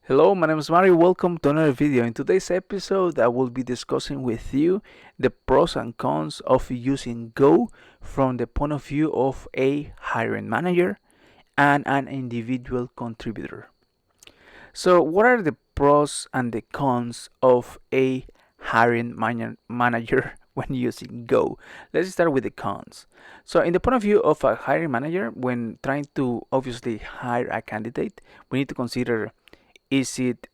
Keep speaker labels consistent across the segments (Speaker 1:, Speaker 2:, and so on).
Speaker 1: Hello, my name is Mario. Welcome to another video. In today's episode, I will be discussing with you the pros and cons of using Go from the point of view of a hiring manager and an individual contributor. So, what are the pros and the cons of a manager when using Go? Let's start with the cons. So, in the point of view of a hiring manager, when trying to obviously hire a candidate, we need to consider, is it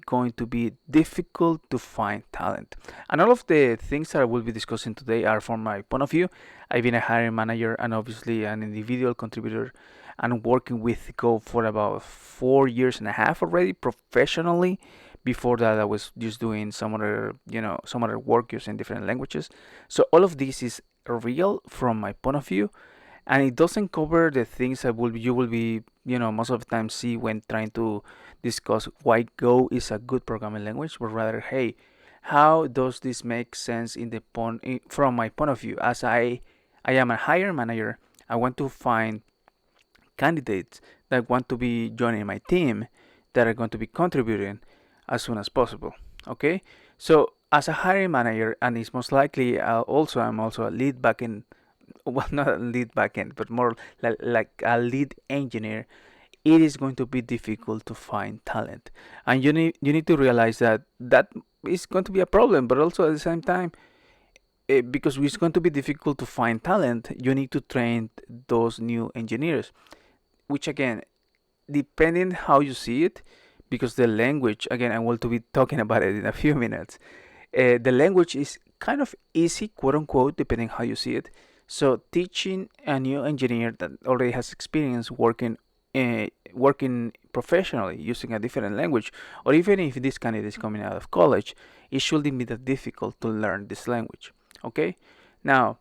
Speaker 1: going to be difficult to find talent? And all of the things that I will be discussing today are from my point of view. I've been a hiring manager and obviously an individual contributor and working with Go for about 4 years and a half already professionally. Before that, I was just doing some other work using different languages. So all of this is real from my point of view, and it doesn't cover the things that you will be most of the time see when trying to discuss why Go is a good programming language, but rather, hey, how does this make sense from my point of view? As I am a hire manager, I want to find candidates that want to be joining my team, that are going to be contributing as soon as possible. Okay, so as a hiring manager, and it's most likely I'm also a lead backend, well, not a lead backend, but more like a lead engineer. It is going to be difficult to find talent, and you need to realize that is going to be a problem, but also at the same time, because it's going to be difficult to find talent, you need to train those new engineers, which again, depending how you see it, because the language, again, I will to be talking about it in a few minutes. The language is kind of easy, quote unquote, depending how you see it. So teaching a new engineer that already has experience working professionally using a different language, or even if this candidate is coming out of college, it shouldn't be that difficult to learn this language. Okay, now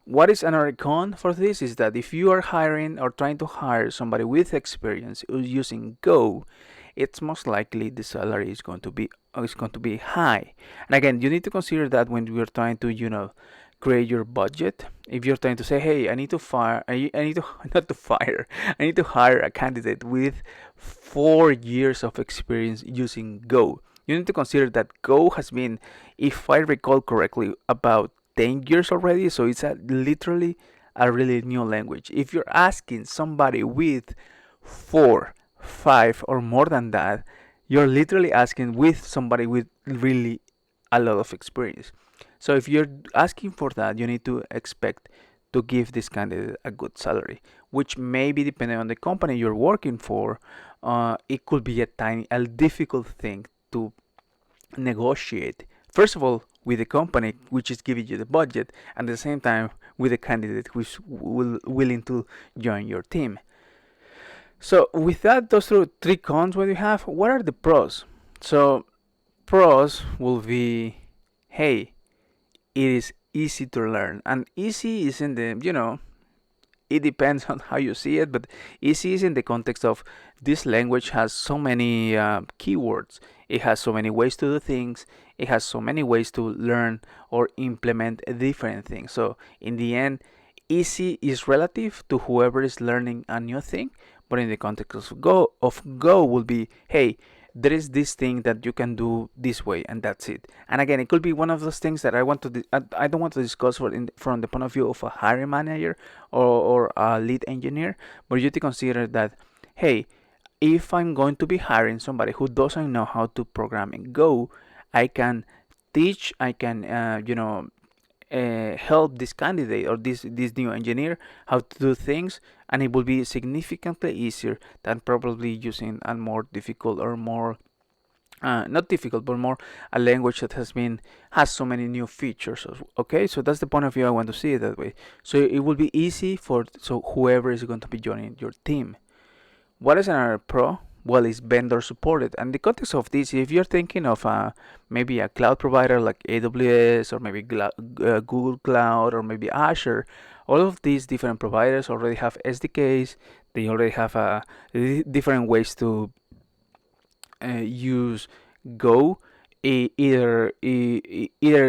Speaker 1: what is another con for this is that if you are hiring or trying to hire somebody with experience using Go, it's most likely the salary is going to be high. And again, you need to consider that when you're trying to create your budget. If you're trying to say, hey, I need to fire, I need to not to fire, I need to hire a candidate with 4 years of experience using Go. You need to consider that Go has been, if I recall correctly, about 10 years already, so it's literally a really new language. If you're asking somebody with 4, 5, or more than that, you're literally asking with somebody with really a lot of experience. So if you're asking for that, you need to expect to give this candidate a good salary, which may be depending on the company you're working for. It could be a difficult thing to negotiate. First of all, with the company which is giving you the budget, and at the same time with the candidate who's willing to join your team. So with that, those are three cons what you have. What are the pros? So pros will be, hey, it is easy to learn, and easy isn't it depends on how you see it, but easy is in the context of this language has so many keywords. It has so many ways to do things. It has so many ways to learn or implement different things. So in the end, easy is relative to whoever is learning a new thing. But in the context of Go will be, hey, there is this thing that you can do this way, and that's it. And again, it could be one of those things that I don't want to discuss from the point of view of a hiring manager or a lead engineer, but you have to consider that, hey, if I'm going to be hiring somebody who doesn't know how to program in Go, I can teach, I can help this candidate or this new engineer how to do things, and it will be significantly easier than probably using a more difficult or more not difficult, but more a language that has so many new features. Okay, so that's the point of view I want to see it that way. So it will be easy for whoever is going to be joining your team. What is another pro? Well, it's vendor supported. And the context of this, if you're thinking of maybe a cloud provider like AWS or maybe Google Cloud or maybe Azure, all of these different providers already have SDKs. They already have different ways to use Go, either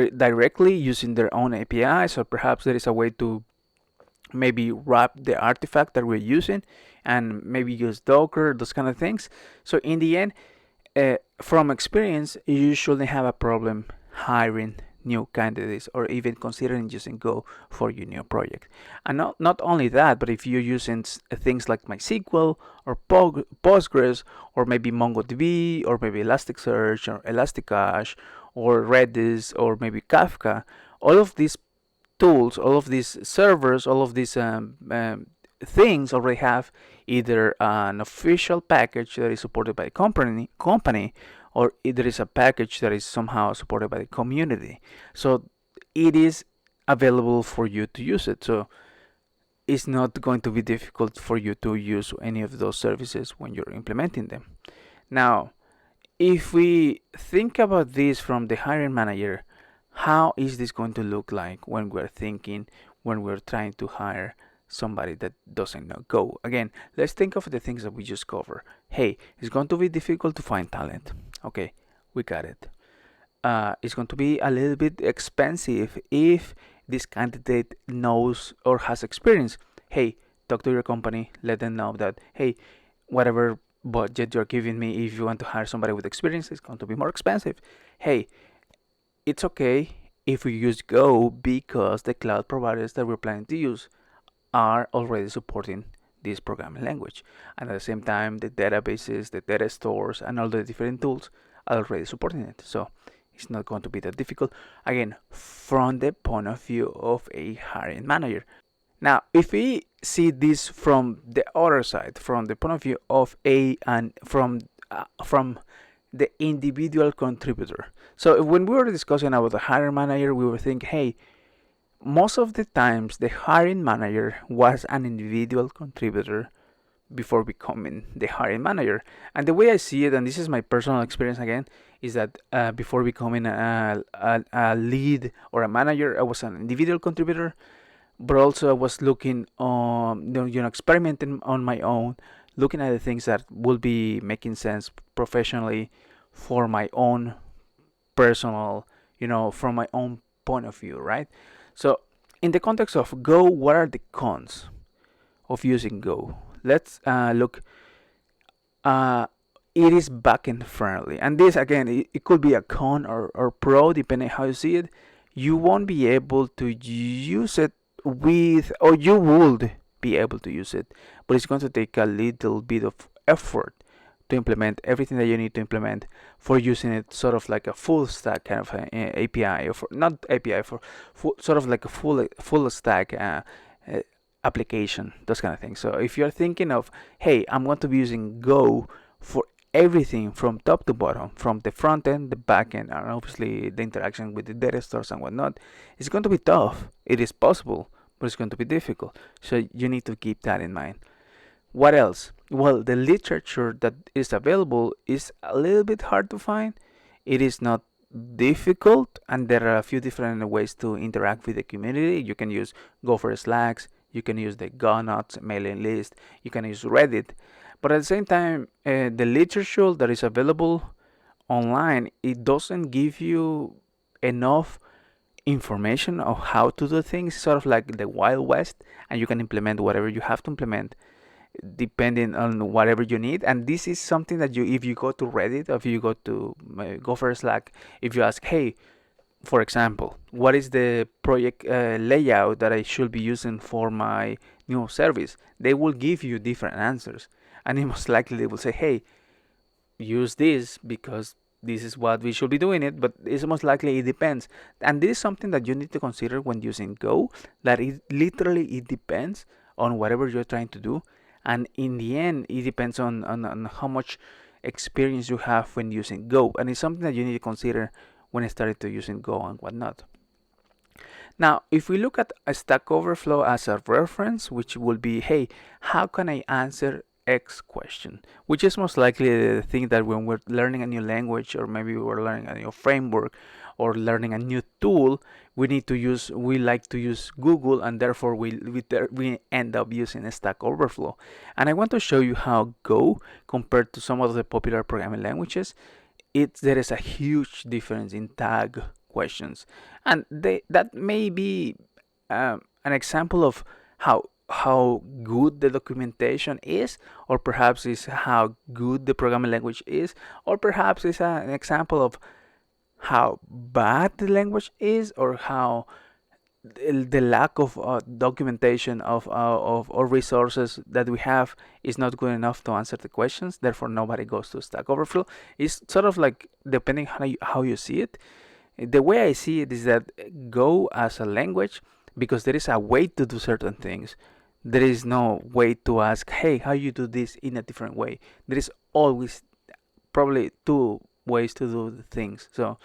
Speaker 1: directly using their own APIs, or perhaps there is a way to maybe wrap the artifact that we're using and maybe use Docker, those kind of things. So in the end, from experience, you shouldn't have a problem hiring new candidates or even considering using Go for your new project. And not only that, but if you're using things like MySQL or Postgres or maybe MongoDB or maybe Elasticsearch or Elasticache or Redis or maybe Kafka, all of these tools, all of these servers, all of these things already have either an official package that is supported by the company, or there is a package that is somehow supported by the community. So it is available for you to use it. So it's not going to be difficult for you to use any of those services when you're implementing them. Now, if we think about this from the hiring manager, how is this going to look like when we're trying to hire somebody that doesn't know Go? Again, let's think of the things that we just covered. Hey, it's going to be difficult to find talent. Okay, we got it. It's going to be a little bit expensive if this candidate knows or has experience. Hey, talk to your company, let them know that, hey, whatever budget you're giving me, if you want to hire somebody with experience, it's going to be more expensive. Hey, it's okay if we use Go because the cloud providers that we're planning to use are already supporting this programming language. And at the same time, the databases, the data stores, and all the different tools are already supporting it. So it's not going to be that difficult. Again, from the point of view of a hiring manager. Now, if we see this from the other side, from the point of view of from the individual contributor. So when we were discussing about the hiring manager, we were thinking, hey, most of the times the hiring manager was an individual contributor before becoming the hiring manager. And the way I see it, and this is my personal experience again, is that before becoming a lead or a manager, I was an individual contributor, but also I was looking on, experimenting on my own, looking at the things that will be making sense professionally for my own personal, from my own point of view, right? So in the context of Go, what are the cons of using Go? Let's look. It is backend friendly, and this again, it could be a con or pro depending how you see it. You won't be able to use it with, or you would be able to use it, but it's going to take a little bit of effort to implement everything that you need to implement for using it sort of like a full stack kind of API, or not API, for sort of like a full stack application, those kind of things. So if you're thinking of, hey, I'm going to be using Go for everything from top to bottom, from the front end, the back end, and obviously the interaction with the data stores and whatnot, it's going to be tough. It is possible, but it's going to be difficult. So you need to keep that in mind. What else? Well, the literature that is available is a little bit hard to find. It is not difficult, and there are a few different ways to interact with the community. You can use Gopher Slacks, you can use the GoNots mailing list, you can use Reddit. But at the same time, the literature that is available online, it doesn't give you enough information of how to do things. It's sort of like the Wild West, and you can implement whatever you have to implement depending on whatever you need. And this is something that if you go to Reddit, or if you go to Gopher Slack, if you ask, hey, for example, what is the project layout that I should be using for my new service, they will give you different answers, and most likely they will say, hey, use this because this is what we should be doing it, but it's most likely it depends. And this is something that you need to consider when using Go, that it depends on whatever you're trying to do. And in the end, it depends on how much experience you have when using Go. And it's something that you need to consider when I started to using Go and whatnot. Now, if we look at a Stack Overflow as a reference, which will be, hey, how can I answer X question? Which is most likely the thing that when we're learning a new language, or maybe we're learning a new framework, or learning a new tool, we like to use Google, and therefore we end up using a Stack Overflow. And I want to show you how Go, compared to some of the popular programming languages, there is a huge difference in tag questions, and that may be an example of how how good the documentation is, or perhaps it's how good the programming language is, or perhaps it's an example of how bad the language is, or how the lack of documentation of or resources that we have is not good enough to answer the questions. Therefore, nobody goes to Stack Overflow. It's sort of like depending how you see it. The way I see it is that Go as a language, because there is a way to do certain things. There is no way to ask, hey, how you do this in a different way. There is always probably two ways to do the things. So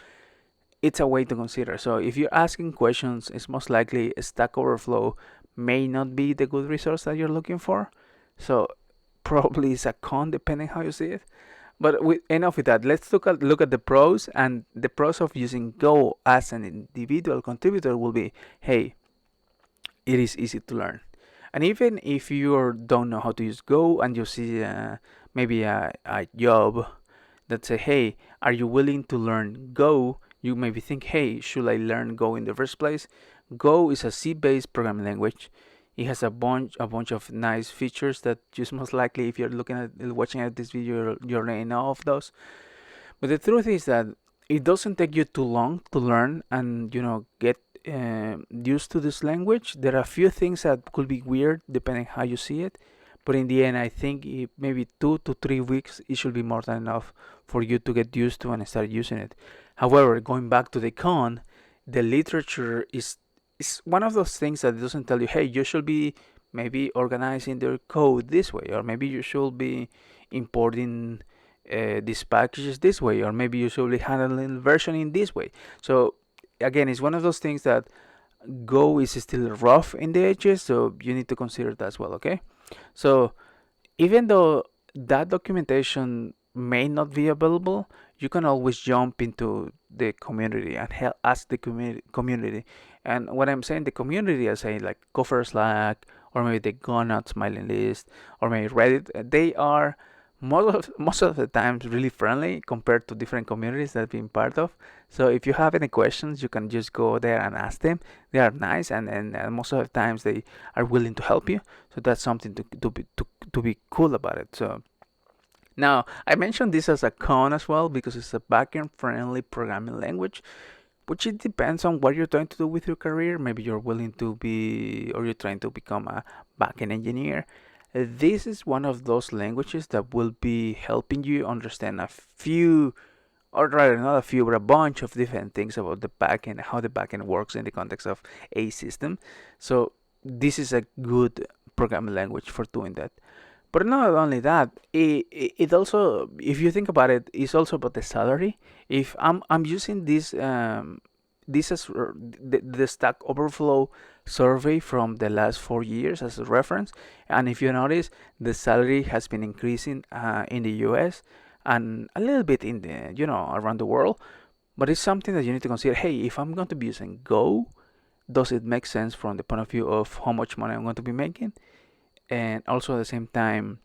Speaker 1: it's a way to consider. So if you're asking questions, it's most likely Stack Overflow may not be the good resource that you're looking for. So probably it's a con depending how you see it. But enough with that. Let's look at the pros, and the pros of using Go as an individual contributor will be, hey, it is easy to learn. And even if you don't know how to use Go and you see maybe a job that say, hey, are you willing to learn Go? You maybe think, hey, should I learn Go in the first place? Go is a C-based programming language. It has a bunch of nice features that just most likely, if you're watching at this video, you already know of those. But the truth is that it doesn't take you too long to learn and get used to this language. There are a few things that could be weird depending how you see it, but in the end, I think maybe 2 to 3 weeks it should be more than enough for you to get used to and start using it. However, going back to the con, the literature is one of those things that doesn't tell you, hey, you should be maybe organizing their code this way, or maybe you should be importing these packages this way, or maybe you should be handling versioning this way. So again, it's one of those things that Go is still rough in the edges, so you need to consider that as well, okay? So even though that documentation may not be available, you can always jump into the community and ask the community. And when I'm saying the community, I say like go for Slack, or maybe the Gonauts mailing list, or maybe Reddit. They are most of the times really friendly compared to different communities that I've been part of. So if you have any questions, you can just go there and ask them. They are nice, and most of the times they are willing to help you. So that's something to be cool about it. So now I mentioned this as a con as well because it's a backend friendly programming language, which it depends on what you're trying to do with your career. Maybe you're willing to be, or you're trying to become a backend engineer. This is one of those languages that will be helping you understand a few, or rather not a few, but a bunch of different things about the backend, how the backend works in the context of a system. So this is a good programming language for doing that. But not only that, it also, if you think about it, it's also about the salary. If I'm using this as the Stack Overflow survey from the last 4 years as a reference, and if you notice, the salary has been increasing in the U.S. and a little bit in the around the world. But it's something that you need to consider. Hey, if I'm going to be using Go, does it make sense from the point of view of how much money I'm going to be making? And also at the same time,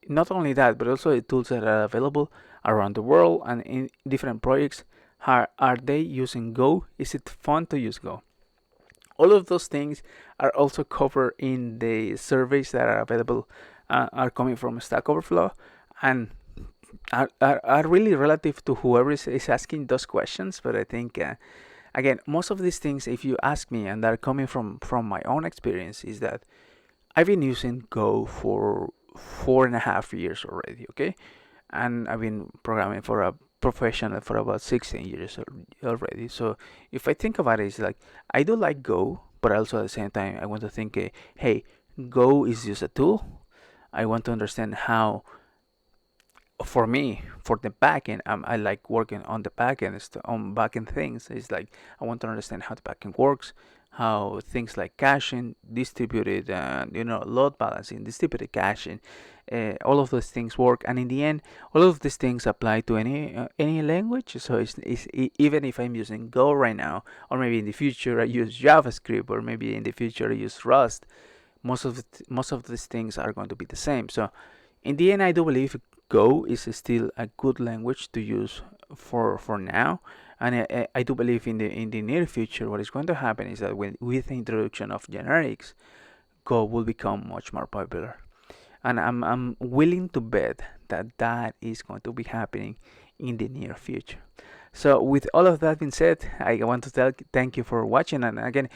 Speaker 1: not only that, but also the tools that are available around the world and in different projects. Are they using Go? Is it fun to use Go? All of those things are also covered in the surveys that are available, are coming from Stack Overflow, and are really relative to whoever is asking those questions. But I think, again, most of these things, if you ask me, and that are coming from my own experience, is that I've been using Go for 4.5 years already, okay? And I've been programming for a professional for about 16 years already. So if I think about it, it's like I do like Go, but also at the same time, I want to think, hey, Go is just a tool. I want to understand how, for me, for the backend, I like working on the backend, on backend things. It's like I want to understand how the backend works, how things like caching, distributed, load balancing, distributed caching, all of those things work. And in the end, all of these things apply to any language. So even if I'm using Go right now, or maybe in the future I use JavaScript, or maybe in the future I use Rust, most of these things are going to be the same. So in the end, I do believe Go is still a good language to use for now, and I do believe in the near future, what is going to happen is that with the introduction of generics, Go will become much more popular. And I'm willing to bet that that is going to be happening in the near future. So with all of that being said, I want to thank you for watching, and again,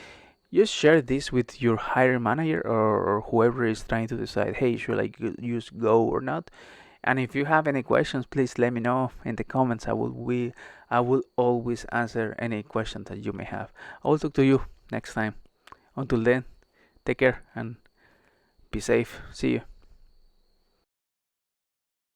Speaker 1: just share this with your hiring manager or whoever is trying to decide, hey, should I use Go or not? And if you have any questions, please let me know in the comments. I will always answer any question that you may have. I will talk to you next time. Until then, take care and be safe. See you.